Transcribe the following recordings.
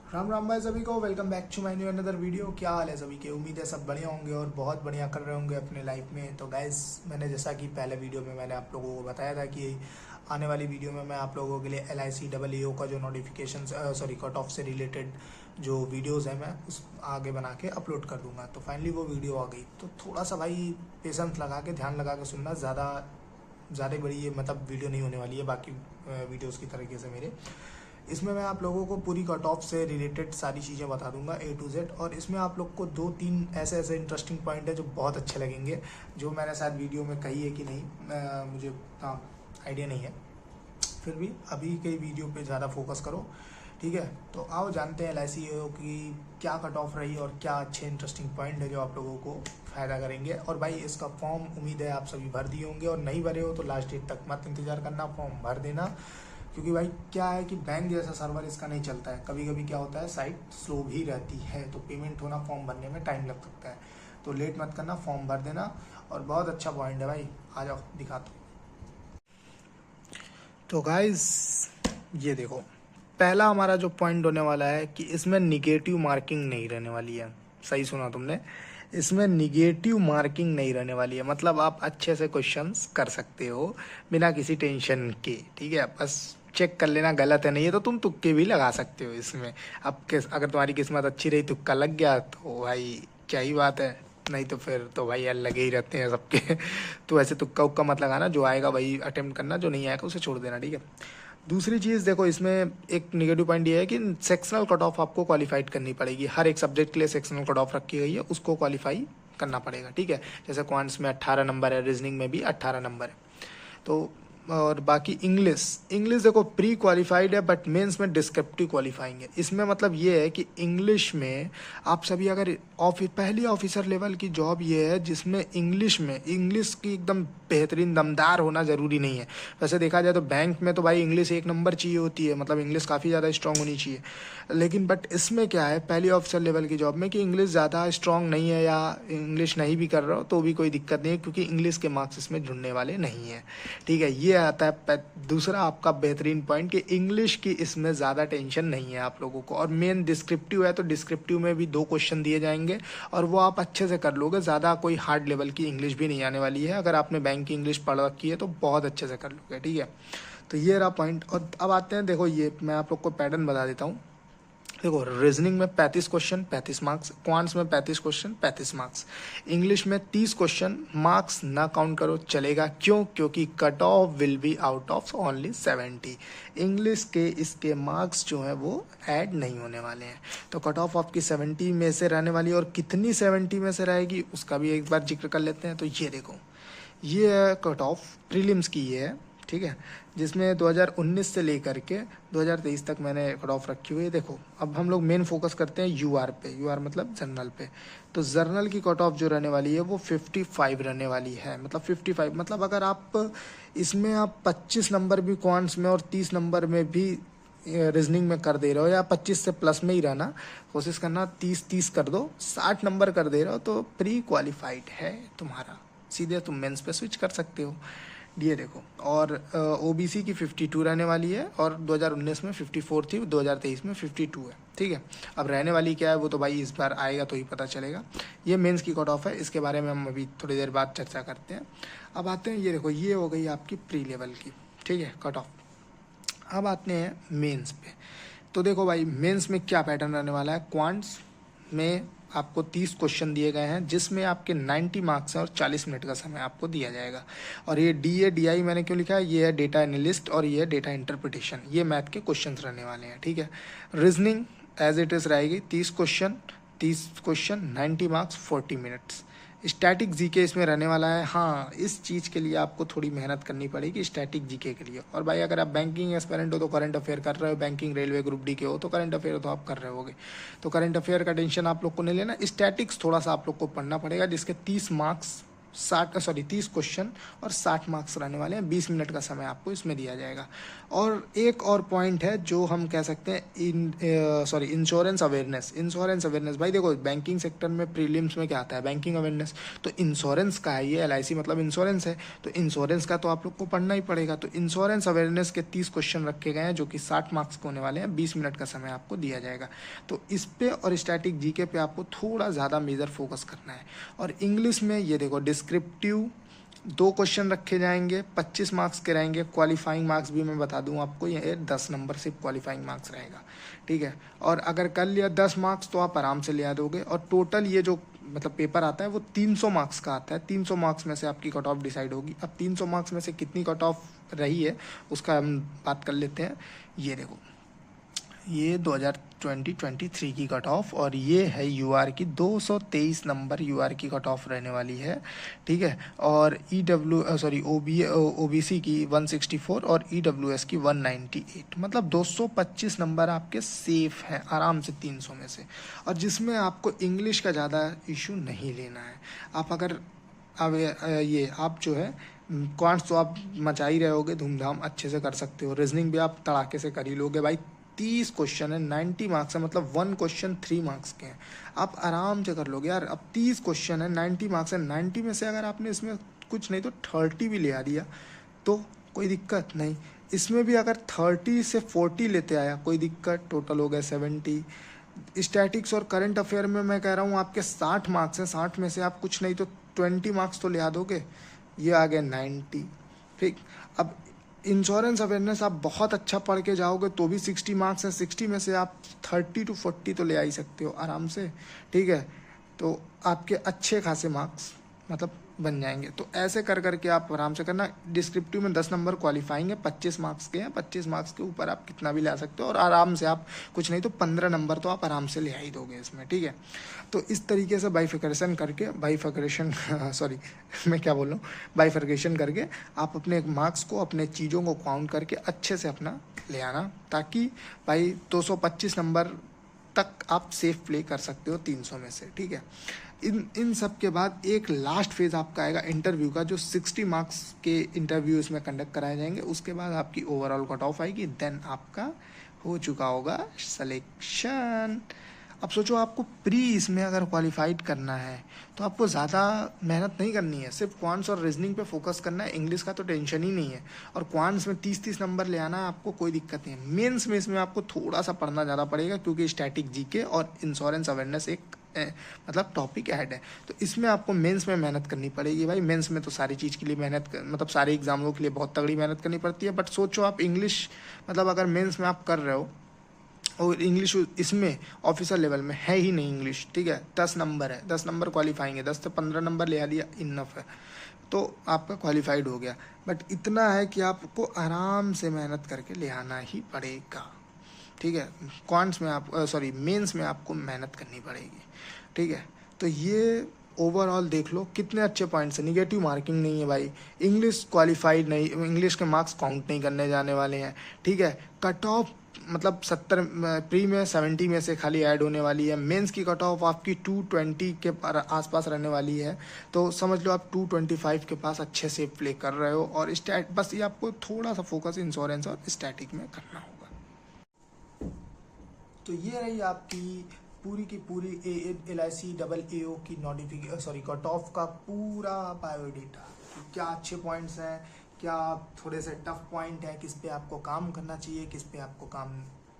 राम राम भाई सभी को। Welcome back to my new another video. क्या हाल है सभी के? उम्मीद है सब बढ़िया होंगे और बहुत बढ़िया कर रहे होंगे अपने लाइफ में। तो गाइस, मैंने जैसा कि पहले वीडियो में मैंने आप लोगों को बताया था कि आने वाली वीडियो में मैं आप लोगों के लिए LIC EEO का जो नोटिफिकेशन कट ऑफ से रिलेटेड जो वीडियोज़ है मैं उस आगे बना के अपलोड कर दूंगा। तो फाइनली वो वीडियो आ गई। तो थोड़ा सा भाई पेशेंस लगा के ध्यान लगा के सुनना। ज़्यादा बड़ी ये मतलब वीडियो नहीं होने वाली है बाकी वीडियोज़ की तरीके से मेरे। इसमें मैं आप लोगों को पूरी कट ऑफ से रिलेटेड सारी चीज़ें बता दूंगा A to Z। और इसमें आप लोग को 2-3 ऐसे ऐसे इंटरेस्टिंग पॉइंट है जो बहुत अच्छे लगेंगे, जो मैंने शायद वीडियो में कही है कि नहीं, मुझे हाँ आइडिया नहीं है। फिर भी अभी के वीडियो पे ज़्यादा फोकस करो, ठीक है? तो आओ जानते हैं LIC EEO की क्या कट ऑफ रही और क्या अच्छे इंटरेस्टिंग पॉइंट है जो आप लोगों को फ़ायदा करेंगे। और भाई इसका फॉर्म उम्मीद है आप सभी भर दिए होंगे, और नहीं भरे हो तो लास्ट डेट तक मत इंतज़ार करना, फॉर्म भर देना। क्योंकि भाई क्या है कि बैंक जैसा सर्वर इसका नहीं चलता है। कभी कभी क्या होता है, साइट स्लो भी रहती है, तो पेमेंट होना फॉर्म भरने में टाइम लग सकता है। तो लेट मत करना, फॉर्म भर देना। और बहुत अच्छा पॉइंट है भाई, आ जाओ दिखाता हूँ। तो गाइस ये देखो, पहला हमारा जो पॉइंट होने वाला है कि इसमें निगेटिव मार्किंग नहीं रहने वाली है। सही सुना तुमने, इसमें निगेटिव मार्किंग नहीं रहने वाली है। मतलब आप अच्छे से क्वेश्चंस कर सकते हो बिना किसी टेंशन के, ठीक है? बस चेक कर लेना गलत है नहीं है तो तुम तुक्के भी लगा सकते हो इसमें। अब अगर तुम्हारी किस्मत अच्छी रही, तुक्का लग गया तो भाई क्या ही बात है, नहीं तो फिर तो भाई यार लगे ही रहते हैं सबके। तो ऐसे तुक्का उक्का मत लगाना, जो आएगा वही अटेम्प्ट करना, जो नहीं आएगा उसे छोड़ देना, ठीक है? दूसरी चीज़ देखो, इसमें एक निगेटिव पॉइंट ये है कि सेक्शनल कट ऑफ आपको क्वालिफाइड करनी पड़ेगी। हर एक सब्जेक्ट के लिए सेक्शनल कट ऑफ रखी गई है, उसको क्वालिफाई करना पड़ेगा, ठीक है? जैसे क्वांट्स में 18 नंबर है, रीजनिंग में भी 18 नंबर है। तो और बाकी इंग्लिश इंग्लिश देखो प्री क्वालिफाइड है, बट मेंस में डिस्क्रिप्टिव क्वालिफाइंग है। इसमें मतलब ये है कि इंग्लिश में आप सभी अगर पहली ऑफिसर लेवल की जॉब ये है जिसमें इंग्लिश में इंग्लिश की एकदम बेहतरीन दमदार होना ज़रूरी नहीं है। वैसे देखा जाए तो बैंक में तो भाई इंग्लिश एक नंबर चाहिए होती है, मतलब इंग्लिश काफ़ी ज़्यादा स्ट्रांग होनी चाहिए। लेकिन बट इसमें क्या है, पहली ऑफिसर लेवल की जॉब में कि इंग्लिश ज़्यादा स्ट्रांग नहीं है, या इंग्लिश नहीं भी कर रहे हो तो भी कोई दिक्कत नहीं है, क्योंकि इंग्लिश के मार्क्स इसमें जुड़ने वाले नहीं हैं, ठीक है? ये आता है दूसरा आपका बेहतरीन पॉइंट कि इंग्लिश की इसमें ज़्यादा टेंशन नहीं है आप लोगों को। और मेन डिस्क्रिप्टिव है, तो डिस्क्रिप्टिव में भी 2 क्वेश्चन दिए जाएंगे और वो आप अच्छे से कर लोगे। ज़्यादा कोई हार्ड लेवल की इंग्लिश भी नहीं आने वाली है। अगर आपने बैंक की इंग्लिश पढ़ रखी है तो बहुत अच्छे से कर लोगे, ठीक है? तो ये रहा पॉइंट। और अब आते हैं, देखो ये मैं आप लोग को पैटर्न बता देता हूँ। देखो, रीजनिंग में 35 क्वेश्चन 35 मार्क्स, क्वांट्स में 35 क्वेश्चन 35 मार्क्स, इंग्लिश में 30 क्वेश्चन, मार्क्स ना काउंट करो चलेगा। क्यों? क्योंकि cut off will be out of only 70। English के इसके मार्क्स जो हैं वो ऐड नहीं होने वाले हैं। तो कट ऑफ आपकी 70 में से रहने वाली है। और कितनी 70 में से रहेगी उसका भी एक बार जिक्र कर लेते हैं। तो ये देखो, ये है कट ऑफ प्रीलिम्स की, ये है, ठीक है? जिसमें 2019 से लेकर के 2023 तक मैंने कट ऑफ रखी हुई है। देखो, अब हम लोग मेन फोकस करते हैं यूआर पे, यूआर मतलब जर्नल पे। तो जर्नल की कट ऑफ जो रहने वाली है वो 55 रहने वाली है। मतलब 55 मतलब अगर आप इसमें आप 25 नंबर भी क्वांट्स में और 30 नंबर में भी रीजनिंग में कर दे रहे हो, या 25 से प्लस में ही रहना, कोशिश करना 30-30 कर दो, 60 नंबर कर दे रहे हो तो प्री क्वालिफाइड है तुम्हारा, सीधे तुम मेंस पे स्विच कर सकते हो। ये देखो, और ओबीसी की 52 रहने वाली है, और 2019 में 54 थी, 2023 में 52 है, ठीक है? अब रहने वाली क्या है वो तो भाई इस बार आएगा तो ही पता चलेगा। ये मेंस की कट ऑफ है, इसके बारे में हम अभी थोड़ी देर बाद चर्चा करते हैं। अब आते हैं, ये देखो ये हो गई आपकी प्री लेवल की, ठीक है, कट ऑफ। अब आते हैं मेंस पे। तो देखो भाई, मेंस में क्या पैटर्न रहने वाला है। क्वांट्स में आपको 30 क्वेश्चन दिए गए हैं, जिसमें आपके 90 मार्क्स हैं और 40 मिनट का समय आपको दिया जाएगा। और ये DA DI मैंने क्यों लिखा है, ये है डेटा एनालिस्ट और ये है डेटा इंटरप्रिटेशन। ये मैथ के क्वेश्चंस रहने वाले हैं, ठीक है? रीजनिंग एज इट इज़ रहेगी, 30 question 90 marks 40 minutes. Static GK इसमें रहने वाला है। हाँ, इस चीज़ के लिए आपको थोड़ी मेहनत करनी पड़ेगी, स्टैटिक जीके के लिए। और भाई अगर आप बैंकिंग एस्पिरेंट हो तो करंट अफेयर कर रहे हो, बैंकिंग रेलवे ग्रुप डी के हो तो करंट अफेयर तो आप कर रहे होगे, तो करंट अफेयर का टेंशन आप लोग को नहीं लेना। स्टैटिक्स थोड़ा सा आप लोग को पढ़ना पड़ेगा, जिसके 30 मार्क्स 30 क्वेश्चन और 60 मार्क्स रहने वाले हैं। 20 मिनट का समय आपको इसमें दिया जाएगा। और एक और पॉइंट है जो हम कह सकते हैं इंश्योरेंस अवेयरनेस। भाई देखो, बैंकिंग सेक्टर में प्रीलिम्स में क्या आता है, बैंकिंग अवेयरनेस। तो इंश्योरेंस का है ये, LIC मतलब इंश्योरेंस है, तो इंश्योरेंस का तो आप लोग को पढ़ना ही पड़ेगा। तो इंश्योरेंस अवेयरनेस के 30 क्वेश्चन रखे गए हैं जो कि 60 मार्क्स के होने वाले हैं। 20 मिनट का समय आपको दिया जाएगा। तो इस पे और स्टैटिक जीके पे आपको थोड़ा ज़्यादा मेजर फोकस करना है। और इंग्लिश में ये देखो, डिस्क्रिप्टिव 2 क्वेश्चन रखे जाएंगे, 25 मार्क्स के रहेंगे। क्वालिफाइंग मार्क्स भी मैं बता दूं आपको, ये 10 नंबर सिर्फ क्वालिफाइंग मार्क्स रहेगा, ठीक है। और अगर कर लिया 10 मार्क्स तो आप आराम से ले आ दोगे। और टोटल ये जो मतलब पेपर आता है वो 300 मार्क्स का आता है। 300 मार्क्स में से आपकी कट ऑफ डिसाइड होगी। अब 300 मार्क्स में से कितनी कट ऑफ रही है उसका हम बात कर लेते हैं। ये देखो, ये 2023 की कट ऑफ, और ये है UR की 223 नंबर UR की कट ऑफ रहने वाली है, ठीक है। और OBC की 164 और EWS की 198, मतलब 225 नंबर आपके सेफ हैं आराम से 300 में से। और जिसमें आपको इंग्लिश का ज़्यादा इशू नहीं लेना है। आप अगर अब ये आप जो है क्वांट्स तो आप मचा ही रहे होगे, धूमधाम अच्छे से कर सकते हो। रीजनिंग भी आप तड़ाके से कर ही लोगे भाई। 30 क्वेश्चन है, 90 मार्क्स है, मतलब 1 क्वेश्चन 3 मार्क्स के हैं, आप आराम से कर लोगे यार। अब 30 क्वेश्चन है, 90 मार्क्स है, 90 में से अगर आपने इसमें कुछ नहीं तो 30 भी ले आ दिया तो कोई दिक्कत नहीं। इसमें भी अगर 30 से 40 लेते आया कोई दिक्कत, टोटल हो गया 70। स्टैटिक्स और करंट अफेयर में मैं कह रहा हूँ आपके 60 मार्क्स हैं, 60 में से आप कुछ नहीं तो 20 मार्क्स तो ले आ दोगे, ये आ गया 90, ठीक। अब इंश्योरेंस अवेयरनेस आप बहुत अच्छा पढ़ के जाओगे तो भी 60 मार्क्स हैं, 60 में से आप 30 to 40 तो ले आ ही सकते हो आराम से, ठीक है। तो आपके अच्छे खासे मार्क्स मतलब बन जाएंगे। तो ऐसे कर करके आप आराम से करना। डिस्क्रिप्टिव में 10 नंबर क्वालिफाइंग है, 25 मार्क्स के हैं, 25 मार्क्स के ऊपर आप कितना भी ला सकते हो, और आराम से आप कुछ नहीं तो 15 नंबर तो आप आराम से ले ही दोगे इसमें, ठीक है। तो इस तरीके से बाइफिकेशन करके मैं क्या बोल रहा हूँ, बाइफिकेशन करके आप अपने मार्क्स को, अपने चीज़ों को काउंट करके अच्छे से अपना ले आना, ताकि भाई 225 नंबर तक आप सेफ प्ले कर सकते हो 300 में से, ठीक है। इन सब के बाद एक लास्ट फेज आपका आएगा इंटरव्यू का, जो 60 मार्क्स के इंटरव्यू इसमें कंडक्ट कराए जाएंगे। उसके बाद आपकी ओवरऑल कट ऑफ आएगी, देन आपका हो चुका होगा सिलेक्शन। अब सोचो, आपको प्री इसमें अगर क्वालिफाइड करना है तो आपको ज़्यादा मेहनत नहीं करनी है, सिर्फ क्वांट्स और रीजनिंग पे फोकस करना है। इंग्लिश का तो टेंशन ही नहीं है, और क्वांट्स में 30-30 नंबर ले आना है आपको, कोई दिक्कत नहीं है। मेंस में इसमें आपको थोड़ा सा पढ़ना ज़्यादा पड़ेगा, क्योंकि स्टैटिक जीके और इंश्योरेंस अवेयरनेस एक मतलब टॉपिक ऐड है। तो इसमें आपको मेंस में मेहनत करनी पड़ेगी भाई। मेंस में तो सारी चीज़ के लिए मतलब सारे एग्जामों के लिए बहुत तगड़ी मेहनत करनी पड़ती है। बट सोचो आप इंग्लिश, मतलब अगर मेंस में आप कर रहे हो और इंग्लिश इसमें ऑफिसर लेवल में है ही नहीं इंग्लिश, ठीक है, 10 नंबर है, 10 नंबर क्वालिफाइंग है, 10 से 15 नंबर ले आ दिया, इनफ है, तो आपका क्वालिफाइड हो गया। बट इतना है कि आपको आराम से मेहनत करके ले आना ही पड़ेगा, ठीक है। क्वांट्स में आप मेंस में आपको मेहनत करनी पड़ेगी, ठीक है। तो ये ओवरऑल देख लो कितने अच्छे पॉइंट्स हैं। निगेटिव मार्किंग नहीं है भाई, इंग्लिश क्वालिफाइड नहीं, इंग्लिश के मार्क्स काउंट नहीं करने जाने वाले हैं, ठीक है। कट ऑफ मतलब 70 प्री में 70 में से खाली ऐड होने वाली है। मेंस की कट ऑफ आपकी 220 के आसपास रहने वाली है, तो समझ लो आप 225 के पास अच्छे से प्ले कर रहे हो। और बस ये आपको थोड़ा सा फोकस इंश्योरेंस और स्टैटिक में करना होगा। तो ये रही आपकी पूरी की पूरी LIC AAO की कट ऑफ का पूरा बायोडेटा। क्या अच्छे पॉइंट्स हैं, क्या थोड़े से टफ पॉइंट है, किस पे आपको काम करना चाहिए, किस पे आपको काम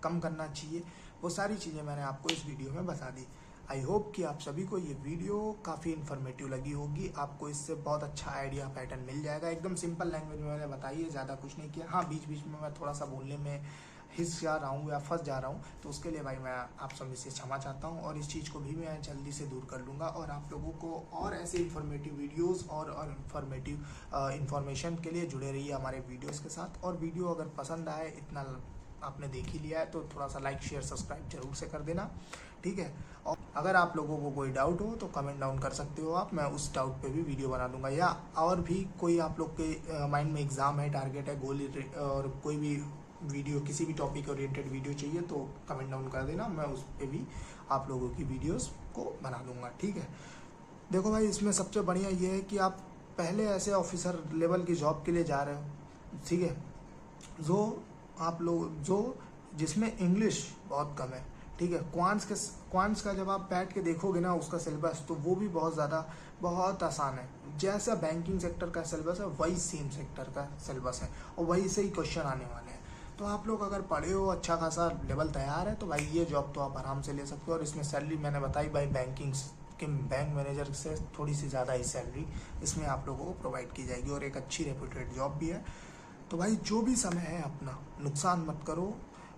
कम करना चाहिए, वो सारी चीज़ें मैंने आपको इस वीडियो में बता दी। आई होप कि आप सभी को ये वीडियो काफ़ी इन्फॉर्मेटिव लगी होगी। आपको इससे बहुत अच्छा आइडिया पैटर्न मिल जाएगा। एकदम सिंपल लैंग्वेज में मैंने बताई है, ज़्यादा कुछ नहीं किया। हाँ, बीच बीच में मैं थोड़ा सा बोलने में हिस जा रहा हूँ या फंस जा रहा हूँ, तो उसके लिए भाई मैं आप सभी से क्षमा चाहता हूँ। और इस चीज़ को भी मैं जल्दी से दूर कर लूँगा, और आप लोगों को और ऐसे इन्फॉर्मेटिव वीडियोस और इन्फॉर्मेटिव इन्फॉर्मेशन के लिए जुड़े रहिए हमारे वीडियोस के साथ। और वीडियो अगर पसंद आए, इतना आपने देख ही लिया है, तो थोड़ा सा लाइक शेयर सब्सक्राइब जरूर से कर देना, ठीक है। और अगर आप लोगों को कोई डाउट हो तो कमेंट डाउन कर सकते हो आप, मैं उस डाउट पे भी वीडियो बना दूंगा। या और भी कोई आप लोग के माइंड में एग्ज़ाम है, टारगेट है, गोल, और कोई भी वीडियो किसी भी टॉपिक ओरिएंटेड वीडियो चाहिए तो कमेंट डाउन कर देना, मैं उस पर भी आप लोगों की वीडियोस को बना दूंगा, ठीक है। देखो भाई, इसमें सबसे बढ़िया ये है कि आप पहले ऐसे ऑफिसर लेवल की जॉब के लिए जा रहे हो, ठीक है, जो आप लोग जो जिसमें इंग्लिश बहुत कम है, ठीक है। क्वांट्स का जब आप बैठ के देखोगे ना उसका सिलेबस, तो वो भी बहुत आसान है। जैसा बैंकिंग सेक्टर का सिलेबस है वही सेम सेक्टर का सिलेबस है, और वही से ही क्वेश्चन आने वाले हैं। तो आप लोग अगर पढ़े हो, अच्छा खासा लेवल तैयार है, तो भाई ये जॉब तो आप आराम से ले सकते हो। और इसमें सैलरी मैंने बताई भाई, बैंक मैनेजर से थोड़ी सी ज़्यादा ही सैलरी इसमें आप लोगों को प्रोवाइड की जाएगी, और एक अच्छी रेप्यूटेड जॉब भी है। तो भाई जो भी समय है अपना नुकसान मत करो,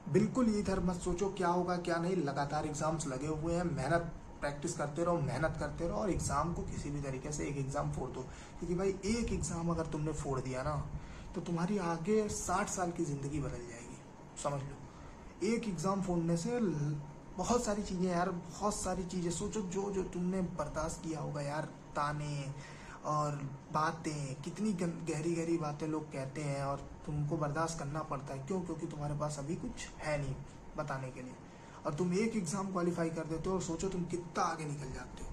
बिल्कुल इधर मत सोचो क्या होगा क्या नहीं। लगातार एग्जाम्स लगे हुए हैं, मेहनत प्रैक्टिस करते रहो, मेहनत करते रहो, और एग्ज़ाम को किसी भी तरीके से एक एग्ज़ाम फोड़ दो। क्योंकि भाई एक एग्ज़ाम अगर तुमने फोड़ दिया ना, तो तुम्हारी आगे 60 साल की ज़िंदगी बदल जाएगी, समझ लो। एक एग्ज़ाम फोड़ने से बहुत सारी चीज़ें यार, बहुत सारी चीज़ें सोचो जो जो तुमने बर्दाश्त किया होगा यार, ताने और बातें, कितनी गहरी गहरी बातें लोग कहते हैं, और तुमको बर्दाश्त करना पड़ता है। क्यों? क्योंकि तुम्हारे पास अभी कुछ है नहीं बताने के लिए, और तुम एक एग्ज़ाम क्वालिफाई कर देते हो, और सोचो तुम कितना आगे निकल जाते हो।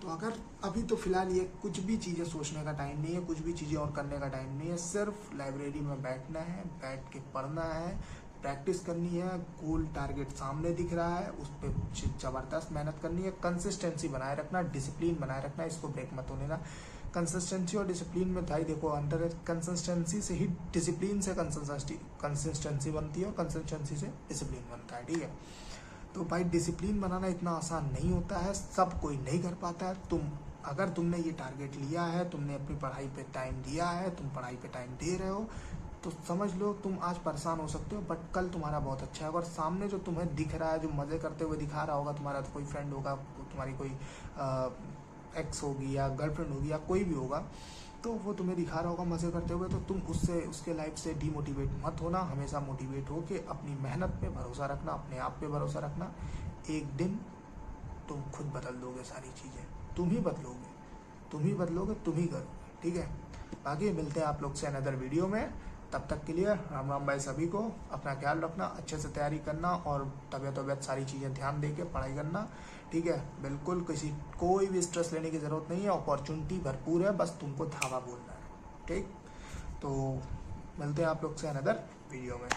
तो अगर अभी तो फिलहाल ये कुछ भी चीज़ें सोचने का टाइम नहीं है, कुछ भी चीज़ें और करने का टाइम नहीं है। सिर्फ लाइब्रेरी में बैठना है, बैठ के पढ़ना है, प्रैक्टिस करनी है, गोल टारगेट सामने दिख रहा है, उस पर ज़बरदस्त मेहनत करनी है, कंसिस्टेंसी बनाए रखना, डिसिप्लिन बनाए रखना, इसको ब्रेक मत होने ना। कंसिस्टेंसी और डिसिप्लिन में भाई देखो अंतर है, कंसिस्टेंसी से ही डिसिप्लिन से कंसिस्टेंसी बनती है, और कंसिस्टेंसी से डिसिप्लिन बनता है, ठीक है। तो भाई डिसिप्लिन बनाना इतना आसान नहीं होता है, सब कोई नहीं कर पाता है। अगर तुमने ये टारगेट लिया है, तुमने अपनी पढ़ाई पे टाइम दिया है, तुम पढ़ाई पे टाइम दे रहे हो, तो समझ लो तुम आज परेशान हो सकते हो, बट कल तुम्हारा बहुत अच्छा है। अगर सामने जो तुम्हें दिख रहा है, जो मज़े करते हुए दिखा रहा होगा, तुम्हारा तो कोई फ्रेंड होगा, तुम्हारी कोई एक्स होगी या गर्लफ्रेंड होगी या कोई भी होगा, तो वो तुम्हें दिखा रहा होगा मज़े करते हुए, तो तुम उसके लाइफ से डीमोटिवेट मत होना। हमेशा मोटिवेट हो के अपनी मेहनत पे भरोसा रखना, अपने आप पे भरोसा रखना। एक दिन तुम खुद बदल दोगे सारी चीज़ें, तुम ही बदलोगे, तुम ही करोगे, ठीक है। बाकी मिलते हैं आप लोग से अनदर वीडियो में, तब तक के लिए राम राम भाई सभी को। अपना ख्याल रखना, अच्छे से तैयारी करना, और तबीयत सारी चीज़ें ध्यान दे के पढ़ाई करना, ठीक है। बिल्कुल कोई भी स्ट्रेस लेने की ज़रूरत नहीं है, अपॉर्चुनिटी भरपूर है, बस तुमको धावा बोलना है, ठीक। तो मिलते हैं आप लोग से अनदर वीडियो में।